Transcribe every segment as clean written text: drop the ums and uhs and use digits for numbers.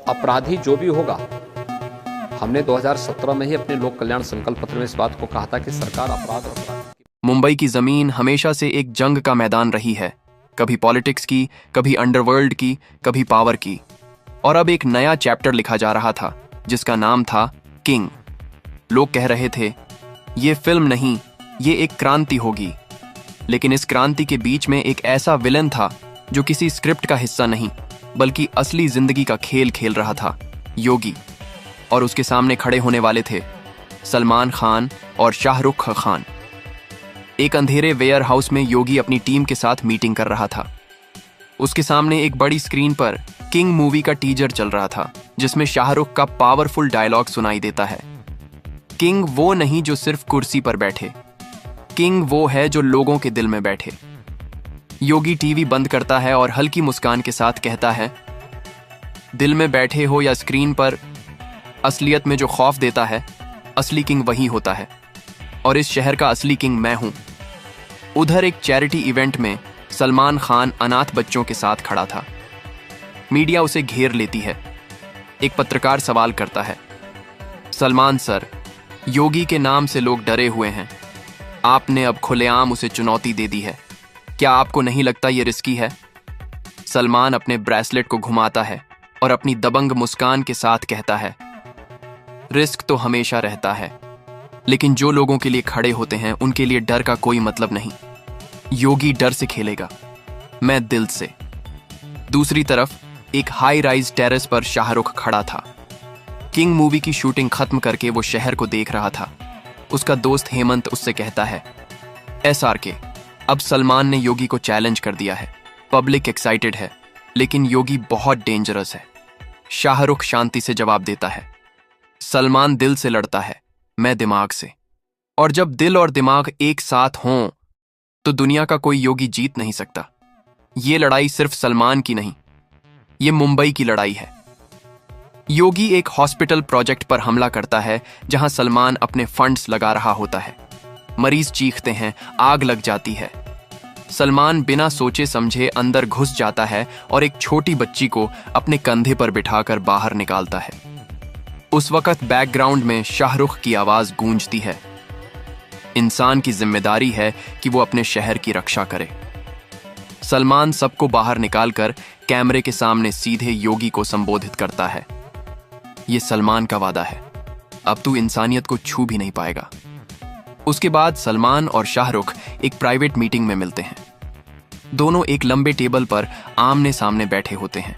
अपराधी जो भी होगा, हमने 2017 में ही अपने लोक कल्याण संकल्प पत्र में इस बात को कहा था कि सरकार अपराध और अपराध। मुंबई की जमीन हमेशा से एक जंग का मैदान रही है, कभी पॉलिटिक्स की, कभी अंडरवर्ल्ड की, कभी पावर की। और अब एक नया चैप्टर लिखा जा रहा था जिसका नाम था किंग। लोग कह रहे थे ये फिल्म नहीं, ये एक क्रांति होगी। लेकिन इस क्रांति के बीच में एक ऐसा विलन था जो किसी स्क्रिप्ट का हिस्सा नहीं बल्कि असली जिंदगी का खेल खेल रहा था, योगी। और उसके सामने खड़े होने वाले थे सलमान खान और शाहरुख खान। एक अंधेरे वेयर हाउस में योगी अपनी टीम के साथ मीटिंग कर रहा था। उसके सामने एक बड़ी स्क्रीन पर किंग मूवी का टीजर चल रहा था जिसमें शाहरुख का पावरफुल डायलॉग सुनाई देता है। किंग वो नहीं जो सिर्फ कुर्सी पर बैठे, किंग वो है जो लोगों के दिल में बैठे। योगी टीवी बंद करता है और हल्की मुस्कान के साथ कहता है, दिल में बैठे हो या स्क्रीन पर, असलियत में जो खौफ देता है असली किंग वही होता है। और इस शहर का असली किंग मैं हूं। उधर एक चैरिटी इवेंट में सलमान खान अनाथ बच्चों के साथ खड़ा था। मीडिया उसे घेर लेती है। एक पत्रकार सवाल करता है, सलमान सर, योगी के नाम से लोग डरे हुए हैं, आपने अब खुलेआम उसे चुनौती दे दी है, क्या आपको नहीं लगता ये रिस्की है? सलमान अपने ब्रेसलेट को घुमाता है और अपनी दबंग मुस्कान के साथ कहता है, रिस्क तो हमेशा रहता है, लेकिन जो लोगों के लिए खड़े होते हैं उनके लिए डर का कोई मतलब नहीं। योगी डर से खेलेगा, मैं दिल से। दूसरी तरफ एक हाई राइज टेरेस पर शाहरुख खड़ा था। किंग मूवी की शूटिंग खत्म करके वो शहर को देख रहा था। उसका दोस्त हेमंत उससे कहता है, SRK, अब सलमान ने योगी को चैलेंज कर दिया है। पब्लिक एक्साइटेड है, लेकिन योगी बहुत डेंजरस है। शाहरुख शांति से जवाब देता है, सलमान दिल से लड़ता है, मैं दिमाग से। और जब दिल और दिमाग एक साथ हों तो दुनिया का कोई योगी जीत नहीं सकता। ये लड़ाई सिर्फ सलमान की नहीं, ये मुंबई की लड़ाई है। योगी एक हॉस्पिटल प्रोजेक्ट पर हमला करता है जहां सलमान अपने फंड्स लगा रहा होता है। मरीज चीखते हैं, आग लग जाती है। सलमान बिना सोचे समझे अंदर घुस जाता है और एक छोटी बच्ची को अपने कंधे पर बिठाकर बाहर निकालता है। उस वक्त बैकग्राउंड में शाहरुख की आवाज गूंजती है, इंसान की जिम्मेदारी है कि वो अपने शहर की रक्षा करे। सलमान सबको बाहर निकालकर कैमरे के सामने सीधे योगी को संबोधित करता है, ये सलमान का वादा है, अब तू इंसानियत को छू भी नहीं पाएगा। उसके बाद सलमान और शाहरुख एक प्राइवेट मीटिंग में मिलते हैं। दोनों एक लंबे टेबल पर आमने सामने बैठे होते हैं।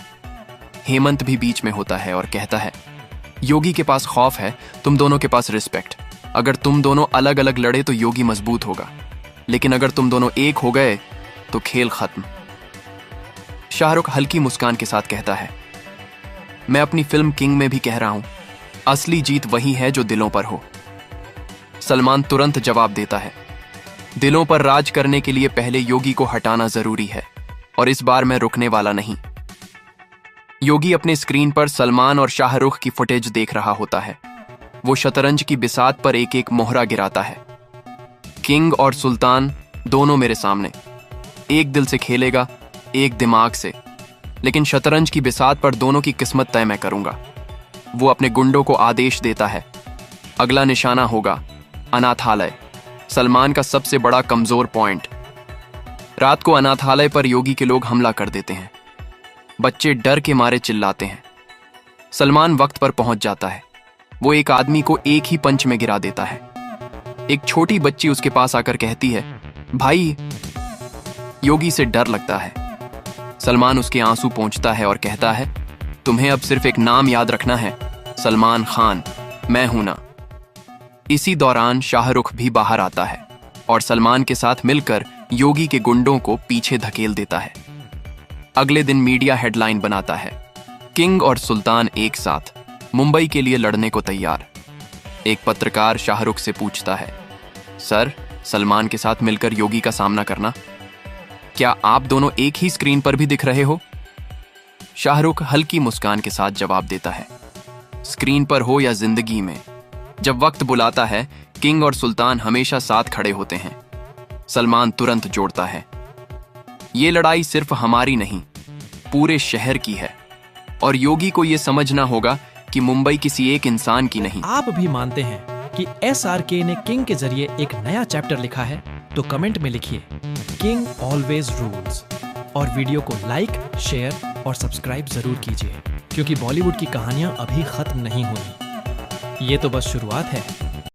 हेमंत भी बीच में होता है और कहता है, योगी के पास खौफ है, तुम दोनों के पास रिस्पेक्ट। अगर तुम दोनों अलग अलग लड़े तो योगी मजबूत होगा, लेकिन अगर तुम दोनों एक हो गए तो खेल खत्म। शाहरुख हल्की मुस्कान के साथ कहता है, मैं अपनी फिल्म किंग में भी कह रहा हूं, असली जीत वही है जो दिलों पर हो। सलमान तुरंत जवाब देता है, दिलों पर राज करने के लिए पहले योगी को हटाना जरूरी है, और इस बार मैं रुकने वाला नहीं। योगी अपने स्क्रीन पर सलमान और शाहरुख की फुटेज देख रहा होता है। वो शतरंज की बिसात पर एक एक मोहरा गिराता है। किंग और सुल्तान दोनों मेरे सामने, एक दिल से खेलेगा, एक दिमाग से, लेकिन शतरंज की बिसात पर दोनों की किस्मत तय मैं करूंगा। वो अपने गुंडों को आदेश देता है, अगला निशाना होगा अनाथालय, सलमान का सबसे बड़ा कमजोर पॉइंट। रात को अनाथालय पर योगी के लोग हमला कर देते हैं। बच्चे डर के मारे चिल्लाते हैं। सलमान वक्त पर पहुंच जाता है। वो एक आदमी को एक ही पंच में गिरा देता है। एक छोटी बच्ची उसके पास आकर कहती है, भाई, योगी से डर लगता है। सलमान उसके आंसू पोंछता है और कहता है, तुम्हें अब सिर्फ एक नाम याद रखना है, सलमान खान, मैं हूं ना। इसी दौरान शाहरुख भी बाहर आता है और सलमान के साथ मिलकर योगी के गुंडों को पीछे धकेल देता है। अगले दिन मीडिया हेडलाइन बनाता है, किंग और सुल्तान एक साथ, मुंबई के लिए लड़ने को तैयार। एक पत्रकार शाहरुख से पूछता है, सर, सलमान के साथ मिलकर योगी का सामना करना, क्या आप दोनों एक ही स्क्रीन पर भी दिख रहे हो? शाहरुख हल्की मुस्कान के साथ जवाब देता है, स्क्रीन पर हो या जिंदगी में, जब वक्त बुलाता है किंग और सुल्तान हमेशा साथ खड़े होते हैं। सलमान तुरंत जोड़ता है, ये लड़ाई सिर्फ हमारी नहीं, पूरे शहर की है। और योगी को ये समझना होगा कि मुंबई किसी एक इंसान की नहीं। आप भी मानते हैं कि SRK ने किंग के जरिए एक नया चैप्टर लिखा है तो कमेंट में लिखिए किंग ऑलवेज रूल्स और वीडियो को लाइक, शेयर और सब्सक्राइब जरूर कीजिए क्योंकि बॉलीवुड की कहानियां अभी खत्म नहीं हुई। ये तो बस शुरुआत है।